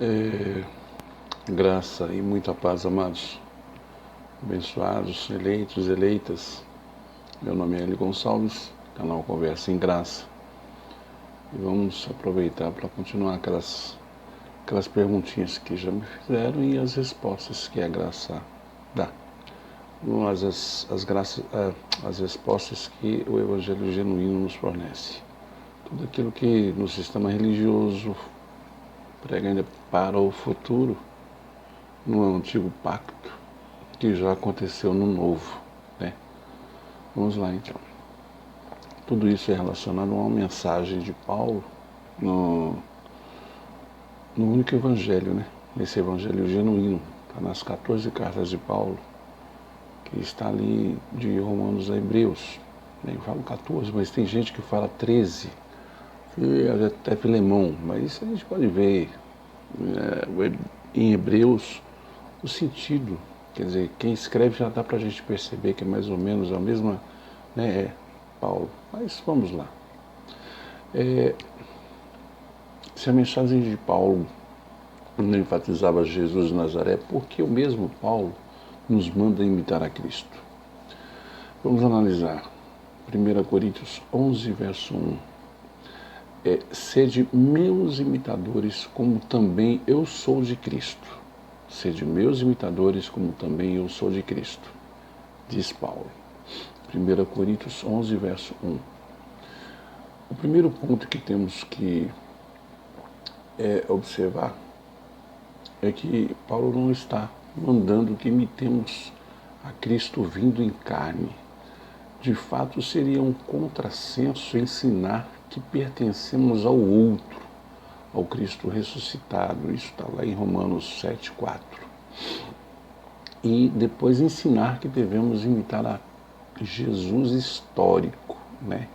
É, graça e muita paz, amados, abençoados, eleitos, eleitas. Meu nome é Eli Gonçalves, canal Conversa em Graça. E vamos aproveitar para continuar aquelas perguntinhas que já me fizeram e as respostas que a graça dá. As respostas que o Evangelho genuíno nos fornece. Tudo aquilo que no sistema religioso prega ainda para o futuro, no antigo pacto, que já aconteceu no novo, né? Vamos lá então. Tudo isso é relacionado a uma mensagem de Paulo no único evangelho, né? Nesse evangelho genuíno, tá nas 14 cartas de Paulo, que está ali de Romanos a Hebreus. Eu falo 14, mas tem gente que fala 13, e até Filemão, mas isso a gente pode ver em Hebreus o sentido. Quer dizer, quem escreve já dá para a gente perceber que é mais ou menos a mesma, né, Paulo. Mas vamos lá. Se a mensagem de Paulo não enfatizava Jesus de Nazaré, por que o mesmo Paulo nos manda imitar a Cristo? Vamos analisar. 1 Coríntios 11, verso 1. Sede meus imitadores, como também eu sou de Cristo. Sede meus imitadores, como também eu sou de Cristo, diz Paulo. 1 Coríntios 11, verso 1. O primeiro ponto que temos que observar é que Paulo não está mandando que imitemos a Cristo vindo em carne. De fato, seria um contrassenso ensinar que pertencemos ao outro, ao Cristo ressuscitado. Isso está lá em Romanos 7,4. E depois ensinar que devemos imitar a Jesus histórico, né?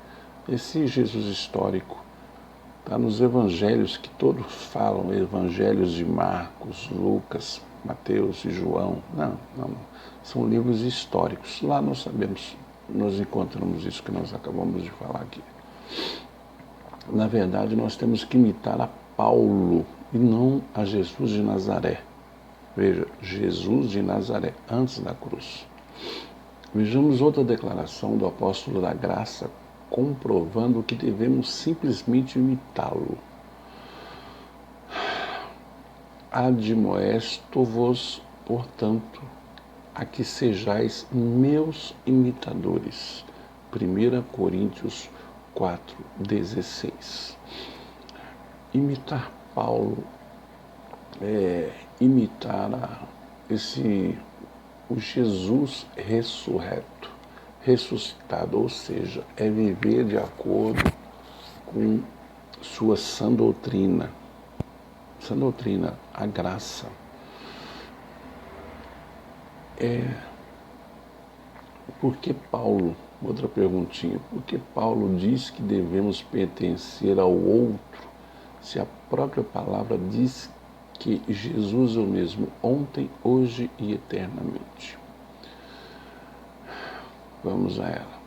Esse Jesus histórico está nos evangelhos que todos falam, evangelhos de Marcos, Lucas, Mateus e João. Não. São livros históricos. Lá nós sabemos, nós encontramos isso que nós acabamos de falar aqui. Na verdade, nós temos que imitar a Paulo e não a Jesus de Nazaré. Veja, Jesus de Nazaré, antes da cruz. Vejamos outra declaração do apóstolo da graça, comprovando que devemos simplesmente imitá-lo. Admoesto-vos, portanto, a que sejais meus imitadores. 1 Coríntios 4,16. Imitar Paulo é imitar o Jesus ressuscitado, ou seja, é viver de acordo com sua sã doutrina. Sã doutrina, a graça. Por que Paulo, outra perguntinha, por que Paulo diz que devemos pertencer ao outro, se a própria palavra diz que Jesus é o mesmo ontem, hoje e eternamente? Vamos a ela.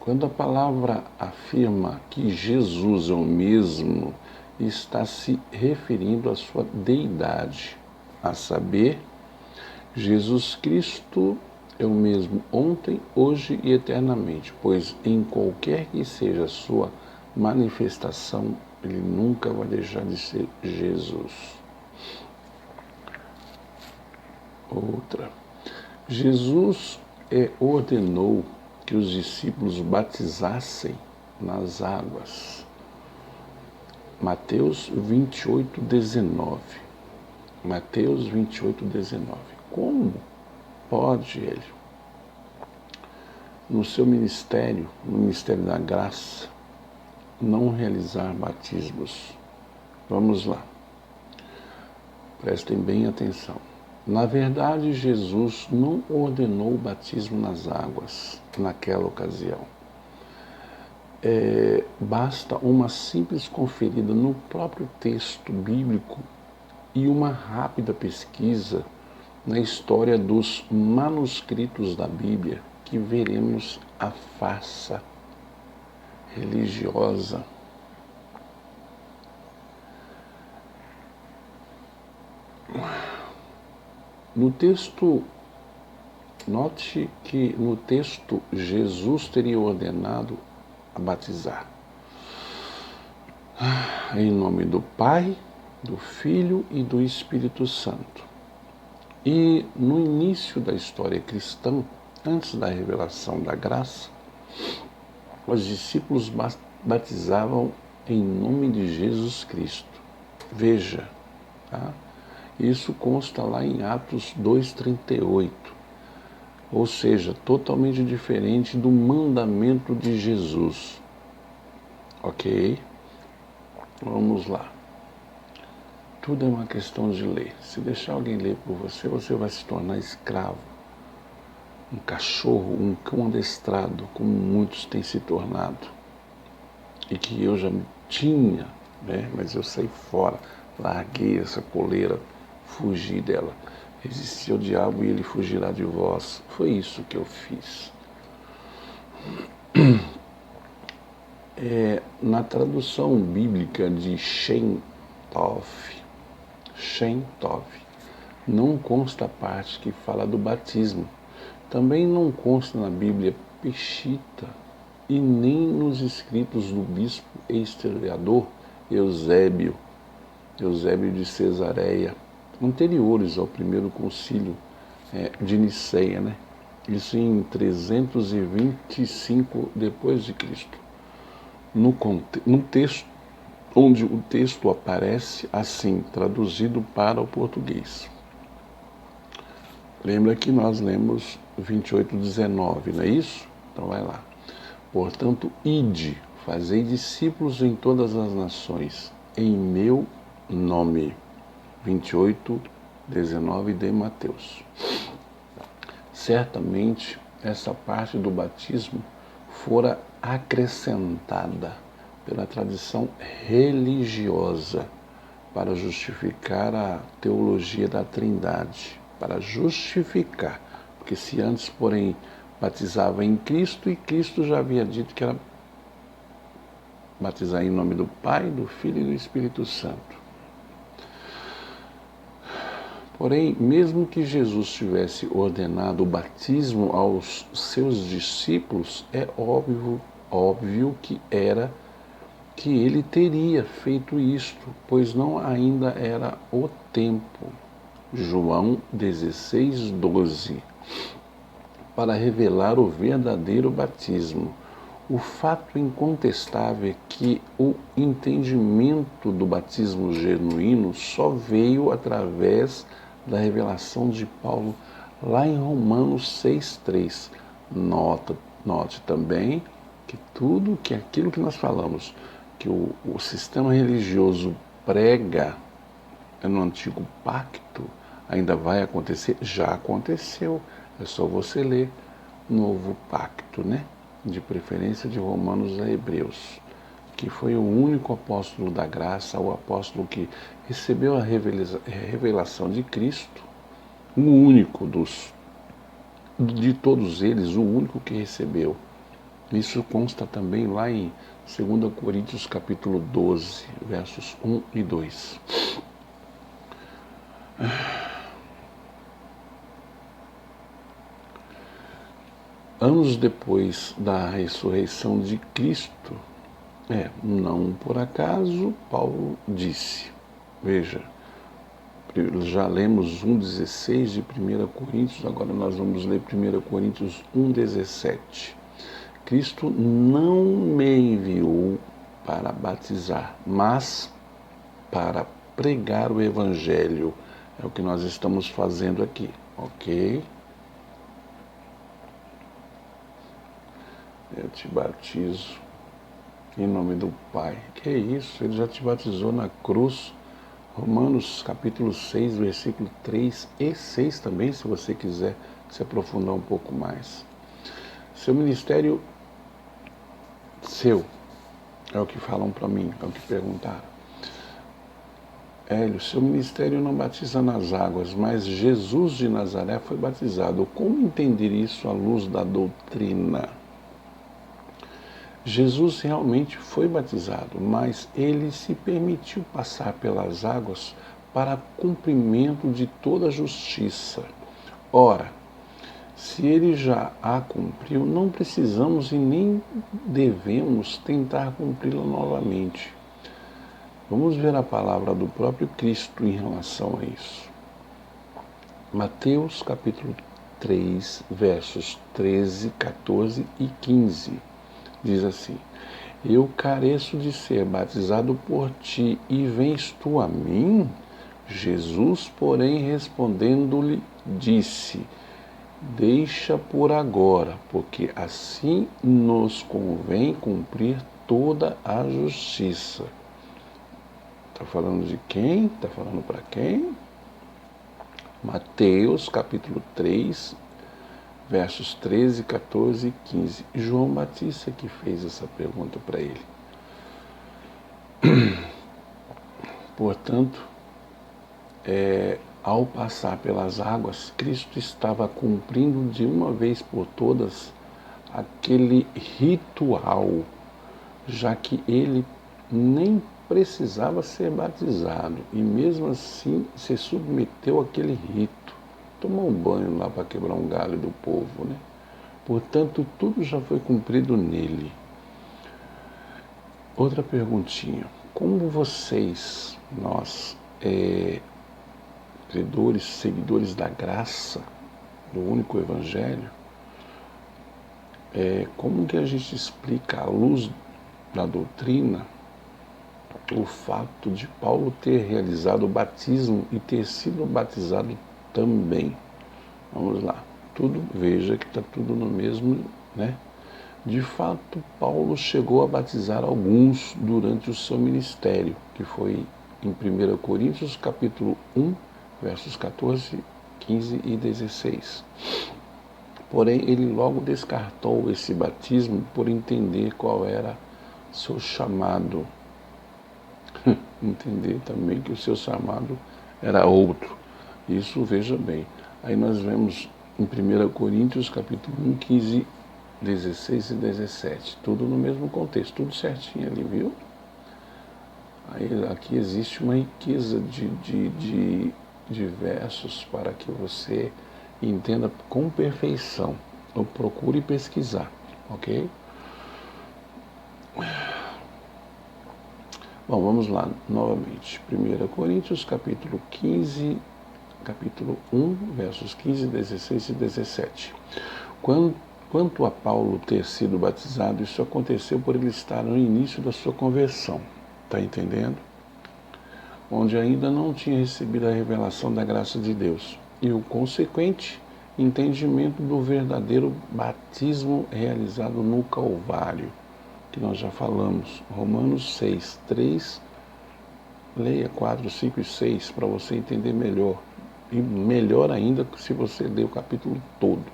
Quando a palavra afirma que Jesus é o mesmo, está se referindo à sua deidade, a saber, Jesus Cristo é o mesmo ontem, hoje e eternamente, pois em qualquer que seja a sua manifestação, ele nunca vai deixar de ser Jesus. Outra. Jesus ordenou que os discípulos batizassem nas águas. Mateus 28,19. Mateus 28,19. Como pode ele, no seu ministério, no ministério da graça, não realizar batismos? Vamos lá. Prestem bem atenção. Na verdade, Jesus não ordenou o batismo nas águas naquela ocasião. Basta uma simples conferida no próprio texto bíblico e uma rápida pesquisa na história dos manuscritos da Bíblia que veremos a farsa religiosa No texto, note que no texto Jesus teria ordenado a batizar. Em nome do Pai, do Filho e do Espírito Santo. E no início da história cristã, antes da revelação da graça, os discípulos batizavam em nome de Jesus Cristo. Veja, tá? Isso consta lá em Atos 2,38, ou seja, totalmente diferente do mandamento de Jesus. Ok? Vamos lá. Tudo é uma questão de ler. Se deixar alguém ler por você, você vai se tornar escravo. Um cachorro, um cão adestrado, como muitos têm se tornado. E que eu já tinha, né? Mas eu saí fora, larguei essa coleira, fugi dela. Resisti ao diabo e ele fugirá de vós. Foi isso que eu fiz. Na tradução bíblica de Shem Tov, não consta a parte que fala do batismo. Também não consta na Bíblia Peshitta e nem nos escritos do bispo e historiador Eusébio de Cesareia, anteriores ao primeiro concílio de Niceia, né? Isso em 325 depois de Cristo. No texto, onde o texto aparece assim, traduzido para o português. Lembra que nós lemos 28:19, não é isso? Então vai lá. Portanto, ide, fazei discípulos em todas as nações, em meu nome. 28:19 de Mateus. Certamente, essa parte do batismo fora acrescentada pela tradição religiosa para justificar a teologia da Trindade, para justificar, porque se antes, porém, batizava em Cristo, e Cristo já havia dito que era batizar em nome do Pai, do Filho e do Espírito Santo. Porém, mesmo que Jesus tivesse ordenado o batismo aos seus discípulos, é óbvio que ele teria feito isto, pois não ainda era o tempo. João 16:12, para revelar o verdadeiro batismo. O fato incontestável é que o entendimento do batismo genuíno só veio através da revelação de Paulo lá em Romanos 6:3. Note também que tudo que aquilo que nós falamos, que o sistema religioso prega no antigo pacto, ainda vai acontecer, já aconteceu. É só você ler Novo Pacto, né? De preferência de Romanos a Hebreus, que foi o único apóstolo da graça, o apóstolo que recebeu a revelação de Cristo, o único de todos eles, o único que recebeu. Isso consta também lá em 2 Coríntios capítulo 12, versos 1 e 2. Anos depois da ressurreição de Cristo, não por acaso, Paulo disse, veja, já lemos 1,16 de 1 Coríntios, agora nós vamos ler 1 Coríntios 1,17. Cristo não me enviou para batizar, mas para pregar o Evangelho. É o que nós estamos fazendo aqui, ok? Eu te batizo em nome do Pai. Que isso? Ele já te batizou na cruz. Romanos capítulo 6, versículo 3 e 6 também, se você quiser se aprofundar um pouco mais. Seu ministério, é o que falam para mim, é o que perguntaram. Hélio, seu ministério não batiza nas águas, mas Jesus de Nazaré foi batizado. Como entender isso à luz da doutrina? Jesus realmente foi batizado, mas ele se permitiu passar pelas águas para cumprimento de toda a justiça. Ora, se ele já a cumpriu, não precisamos e nem devemos tentar cumpri-la novamente. Vamos ver a palavra do próprio Cristo em relação a isso. Mateus capítulo 3, versos 13, 14 e 15. Diz assim: Eu careço de ser batizado por ti, e vens tu a mim? Jesus, porém, respondendo-lhe, disse: Deixa por agora, porque assim nos convém cumprir toda a justiça. Está falando de quem? Está falando para quem? Mateus, capítulo 3, versos 13, 14 e 15. João Batista que fez essa pergunta para ele. Portanto, ao passar pelas águas, Cristo estava cumprindo de uma vez por todas aquele ritual, já que ele nem precisava ser batizado e mesmo assim se submeteu àquele rito. Tomou um banho lá para quebrar um galho do povo, né? Portanto, tudo já foi cumprido nele. Outra perguntinha: como vocês, nós, credores, seguidores da graça, do único evangelho, como que a gente explica, à luz da doutrina, o fato de Paulo ter realizado o batismo e ter sido batizado também? Vamos lá. Veja que está tudo no mesmo, né? De fato, Paulo chegou a batizar alguns durante o seu ministério, que foi em 1 Coríntios, capítulo 1, versos 14, 15 e 16. Porém, ele logo descartou esse batismo por entender qual era seu chamado. Entender também que o seu chamado era outro. Isso, veja bem. Aí nós vemos em 1 Coríntios, capítulo 1, 15, 16 e 17. Tudo no mesmo contexto, tudo certinho ali, viu? Aí, aqui existe uma riqueza de versos para que você entenda com perfeição. Então, procure pesquisar, ok? Bom, vamos lá novamente. 1 Coríntios, capítulo 1, versos 15, 16 e 17. Quanto a Paulo ter sido batizado, isso aconteceu por ele estar no início da sua conversão. Está entendendo? Onde ainda não tinha recebido a revelação da graça de Deus e o consequente entendimento do verdadeiro batismo realizado no Calvário, que nós já falamos. Romanos 6, 3, leia 4, 5 e 6 para você entender melhor. E melhor ainda se você ler o capítulo todo.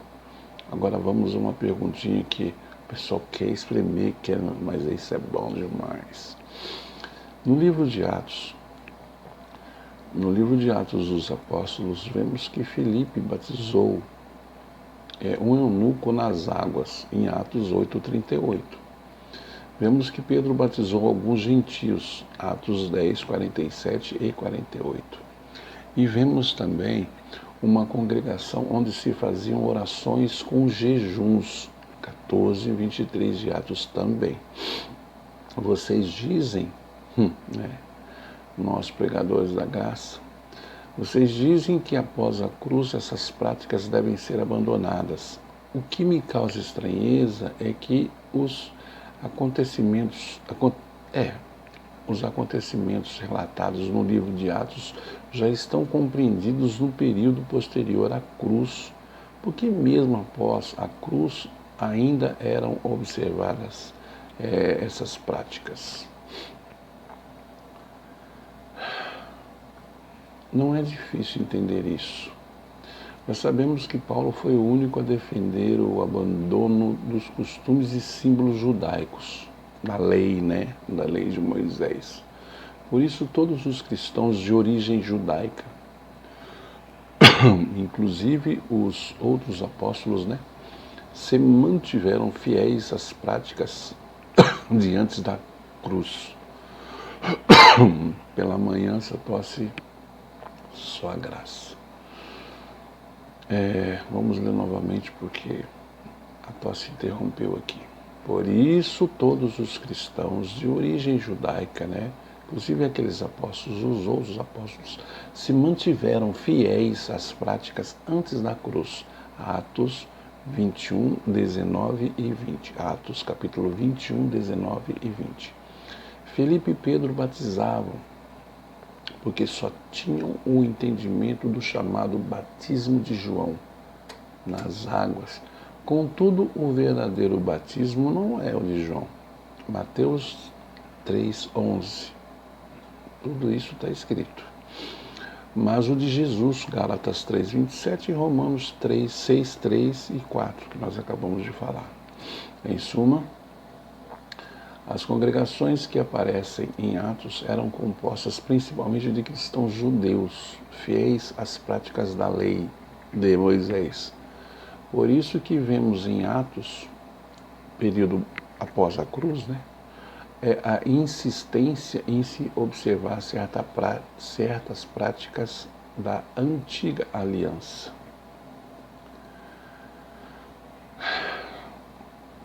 Agora vamos a uma perguntinha que o pessoal quer espremer, mas isso é bom demais. No livro de Atos dos Apóstolos, vemos que Filipe batizou um eunuco nas águas, em Atos 8:38. Vemos que Pedro batizou alguns gentios, Atos 10, 47 e 48. E vemos também uma congregação onde se faziam orações com jejuns, 14 e 23 de Atos também. Vocês dizem, nós pregadores da graça, vocês dizem que após a cruz essas práticas devem ser abandonadas. O que me causa estranheza é que os acontecimentos relatados no livro de Atos já estão compreendidos no período posterior à cruz, porque mesmo após a cruz ainda eram observadas essas práticas. Não é difícil entender isso. Nós sabemos que Paulo foi o único a defender o abandono dos costumes e símbolos judaicos, da lei, da lei de Moisés. Por isso, todos os cristãos de origem judaica, inclusive os outros apóstolos, se mantiveram fiéis às práticas diante da cruz. Pela manhã, essa tosse Só a graça. Vamos ler novamente porque a tosse interrompeu aqui. Por isso todos os cristãos de origem judaica, inclusive aqueles apóstolos, os outros apóstolos, se mantiveram fiéis às práticas antes da cruz. Atos 21, 19 e 20. Atos capítulo 21, 19 e 20. Felipe e Pedro batizavam, porque só tinham o entendimento do chamado batismo de João, nas águas. Contudo, o verdadeiro batismo não é o de João. Mateus 3:11. Tudo isso está escrito. Mas o de Jesus, Gálatas 3:27 e Romanos 6, 3 e 4, que nós acabamos de falar. Em suma, as congregações que aparecem em Atos eram compostas principalmente de cristãos judeus, fiéis às práticas da lei de Moisés. Por isso que vemos em Atos, período após a cruz, a insistência em se observar certas práticas da antiga aliança.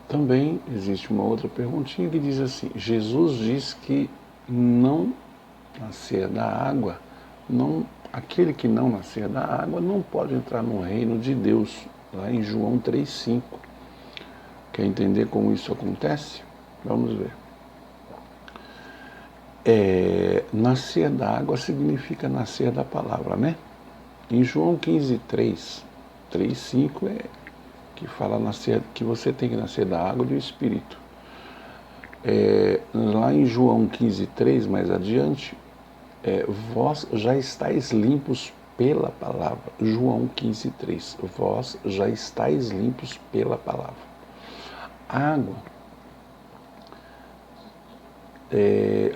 Também existe uma outra perguntinha que diz assim: Jesus diz que não nascer da água, aquele que não nascer da água não pode entrar no reino de Deus, lá em João 3,5. Quer entender como isso acontece? Vamos ver. Nascer da água significa nascer da palavra, Em João 15:3, 3,5 que fala que você tem que nascer da água e do Espírito. Lá em João 15:3, mais adiante, vós já estáis limpos pela palavra. João 15:3, vós já estáis limpos pela palavra.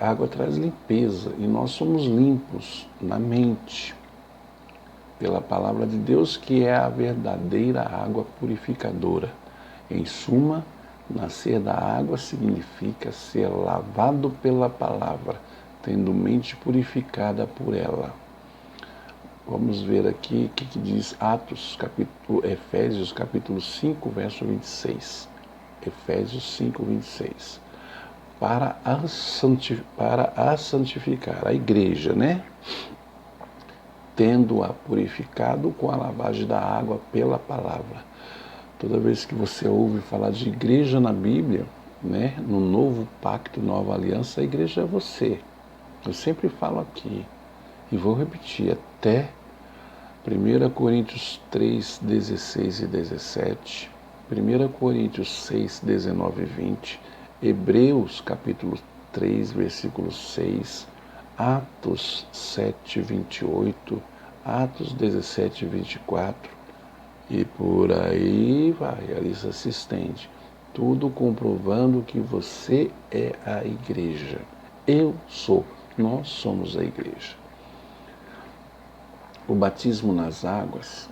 Água traz limpeza e nós somos limpos na mente pela palavra de Deus, que é a verdadeira água purificadora. Em suma, nascer da água significa ser lavado pela palavra, tendo mente purificada por ela. Vamos ver aqui o que diz Efésios capítulo 5, verso 26. Efésios 5, 26. Para a santificar a igreja, tendo-a purificado com a lavagem da água pela palavra. Toda vez que você ouve falar de igreja na Bíblia, no novo pacto, nova aliança, a igreja é você. Eu sempre falo aqui, e vou repetir até 1 Coríntios 3, 16 e 17, 1 Coríntios 6, 19 e 20, Hebreus capítulo 3, versículo 6, Atos 7, 28, Atos 17, 24, e por aí vai, a lista se estende. Tudo comprovando que você é a igreja. Nós somos a igreja. O batismo nas águas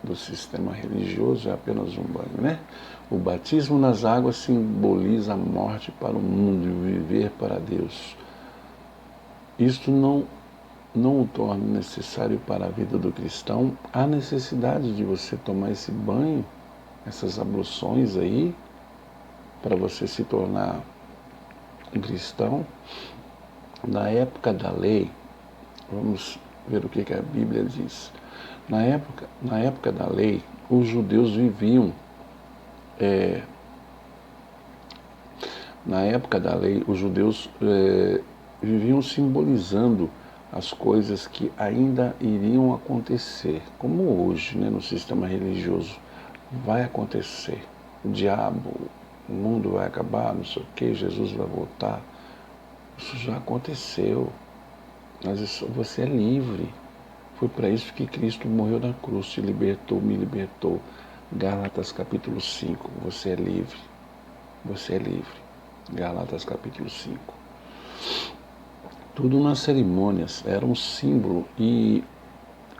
do sistema religioso é apenas um banho, O batismo nas águas simboliza a morte para o mundo e o viver para Deus. Isto não o torna necessário para a vida do cristão. Há necessidade de você tomar esse banho, essas abluções aí, para você se tornar um cristão. Na época da lei, vamos ver o que a Bíblia diz. Na época da lei, os judeus viviam viviam simbolizando as coisas que ainda iriam acontecer, como hoje, no sistema religioso, vai acontecer. O diabo, o mundo vai acabar, não sei o que, Jesus vai voltar. Isso já aconteceu, mas você é livre. Foi para isso que Cristo morreu na cruz, te libertou, me libertou. Gálatas capítulo 5, você é livre. Você é livre. Gálatas capítulo 5. Tudo nas cerimônias era um símbolo e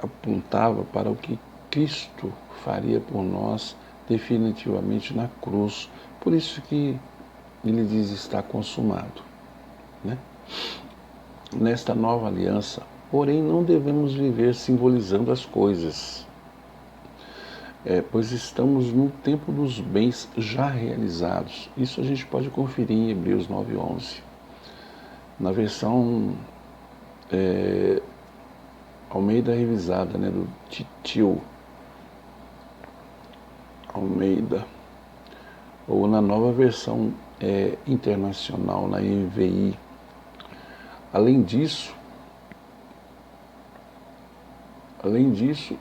apontava para o que Cristo faria por nós definitivamente na cruz. Por isso que ele diz: está consumado. Nesta nova aliança, Porém, não devemos viver simbolizando as coisas, pois estamos no tempo dos bens já realizados. Isso a gente pode conferir em Hebreus 9:11. Na versão Almeida revisada, do Titio Almeida, ou na nova versão internacional, na NVI. Além disso,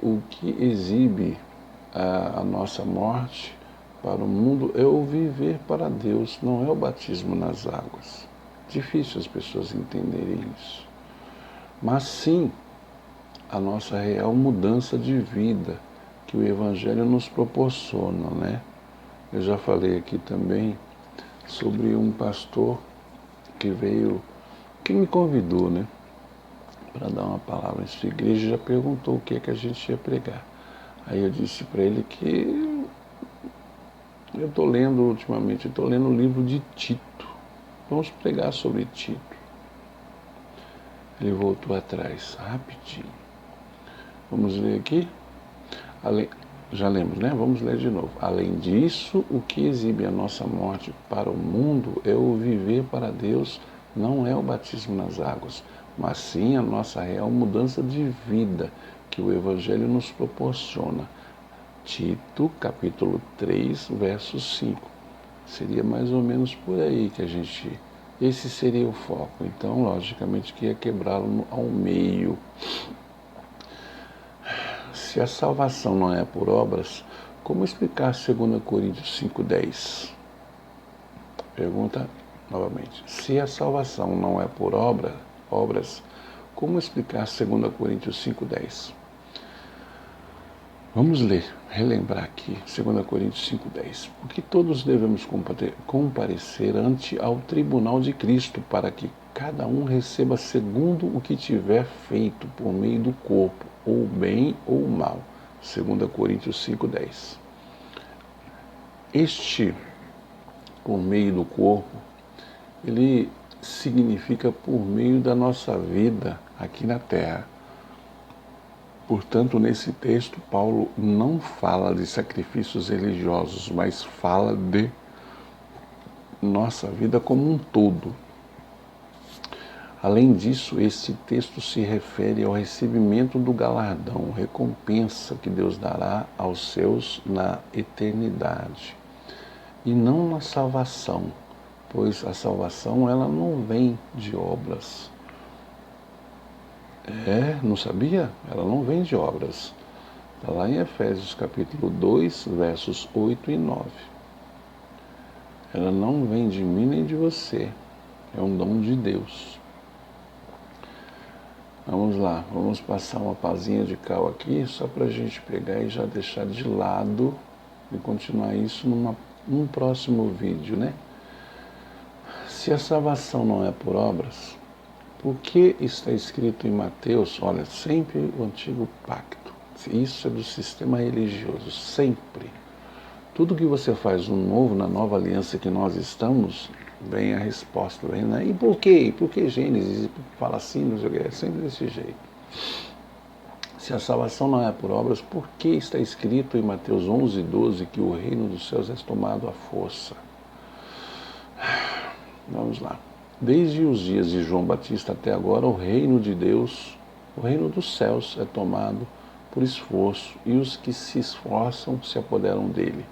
o que exibe a nossa morte para o mundo é o viver para Deus, não é o batismo nas águas. Difícil as pessoas entenderem isso. Mas sim, a nossa real mudança de vida que o Evangelho nos proporciona, né? Eu já falei aqui também sobre um pastor que me convidou, né, para dar uma palavra em sua igreja, já perguntou o que é que a gente ia pregar. Aí eu disse para ele que eu estou lendo ultimamente, o livro de Tito. Vamos pregar sobre Tito. Ele voltou atrás, rapidinho. Vamos ler aqui? Já lemos, né? Vamos ler de novo. Além disso, o que exibe a nossa morte para o mundo é o viver para Deus, não é o batismo nas águas, mas sim a nossa real mudança de vida que o Evangelho nos proporciona. Tito, capítulo 3, verso 5. Seria mais ou menos por aí que esse seria o foco. Então, logicamente, que ia quebrá-lo ao meio. Se a salvação não é por obras, como explicar 2 Coríntios 5:10? Pergunta novamente. Se a salvação não é por obras, como explicar 2 Coríntios 5:10? Vamos relembrar aqui 2 Coríntios 5:10. Porque todos devemos comparecer ante ao tribunal de Cristo, para que cada um receba segundo o que tiver feito por meio do corpo, ou bem ou mal. 2 Coríntios 5:10. Este, por meio do corpo, ele significa por meio da nossa vida aqui na terra. Portanto, nesse texto, Paulo não fala de sacrifícios religiosos, mas fala de nossa vida como um todo. Além disso, esse texto se refere ao recebimento do galardão, recompensa que Deus dará aos seus na eternidade, e não na salvação, pois a salvação ela não vem de obras. Não sabia? Ela não vem de obras. Está lá em Efésios capítulo 2, versos 8 e 9. Ela não vem de mim nem de você. É um dom de Deus. Vamos lá, vamos passar uma pazinha de cal aqui, só para a gente pegar e já deixar de lado e continuar isso num próximo vídeo, né? Se a salvação não é por obras, por que está escrito em Mateus, olha, sempre o antigo pacto, isso é do sistema religioso, sempre. Tudo que você faz no novo, na nova aliança que nós estamos, vem a resposta, né? E por quê? Por que Gênesis fala assim, não sei o que, é sempre desse jeito. Se a salvação não é por obras, por que está escrito em Mateus 11:12 que o reino dos céus é tomado à força? Vamos lá. Desde os dias de João Batista até agora, o reino de Deus, o reino dos céus é tomado por esforço, e os que se esforçam se apoderam dele.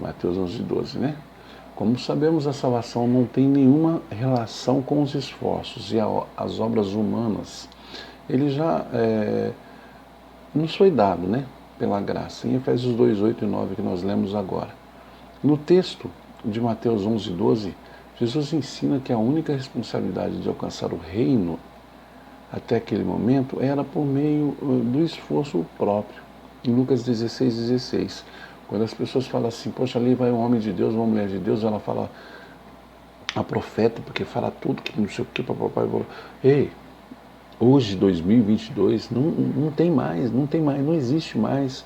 Mateus 11:12, né? Como sabemos, a salvação não tem nenhuma relação com os esforços e as obras humanas. Ele já nos foi dado, né? Pela graça. Em Efésios 2, 8 e 9, que nós lemos agora. No texto de Mateus 11:12, Jesus ensina que a única responsabilidade de alcançar o reino até aquele momento era por meio do esforço próprio. Em Lucas 16:16, quando as pessoas falam assim, poxa, ali vai um homem de Deus, uma mulher de Deus, ela fala a profeta, porque fala tudo, que não sei o que, papai. Ei, hoje, 2022, não tem mais, não existe mais.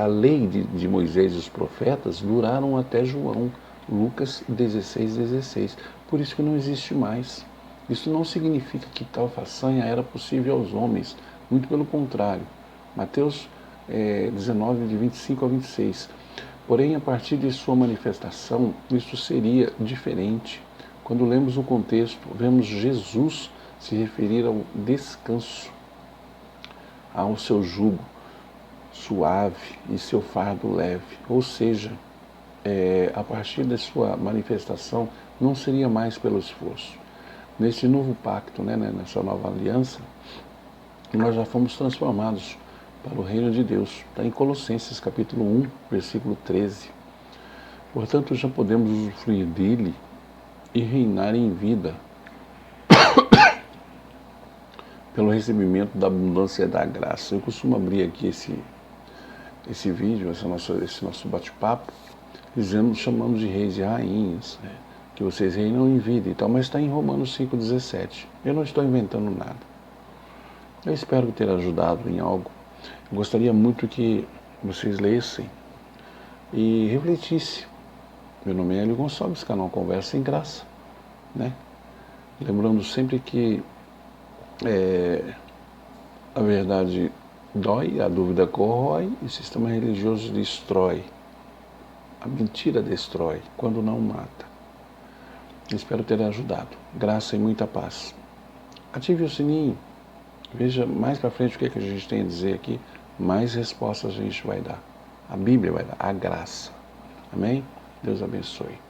A lei de Moisés e os profetas duraram até João, Lucas 16:16. Por isso que não existe mais. Isso não significa que tal façanha era possível aos homens, muito pelo contrário. Mateus 19, de 25 a 26. Porém, a partir de sua manifestação, isso seria diferente. Quando lemos o contexto, vemos Jesus se referir ao descanso, ao seu jugo suave e seu fardo leve. Ou seja, a partir da sua manifestação, não seria mais pelo esforço. Nesse novo pacto, nessa nova aliança, nós já fomos transformados para o reino de Deus. Está em Colossenses capítulo 1, versículo 13. Portanto, já podemos usufruir dele e reinar em vida pelo recebimento da abundância da graça. Eu costumo abrir aqui esse vídeo, esse nosso bate-papo, chamando de reis e rainhas, que vocês reinam em vida e tal, mas está em Romanos 5,17. Eu não estou inventando nada. Eu espero ter ajudado em algo. Eu gostaria muito que vocês lessem e refletissem. Meu nome é Hélio Gonçalves, canal Conversa em Graça, Lembrando sempre que a verdade dói, a dúvida corrói e o sistema religioso destrói. A mentira destrói, quando não mata. Espero ter ajudado. Graça e muita paz. Ative o sininho. Veja mais para frente o que a gente tem a dizer aqui. Mais respostas a gente vai dar. A Bíblia vai dar. A graça. Amém? Deus abençoe.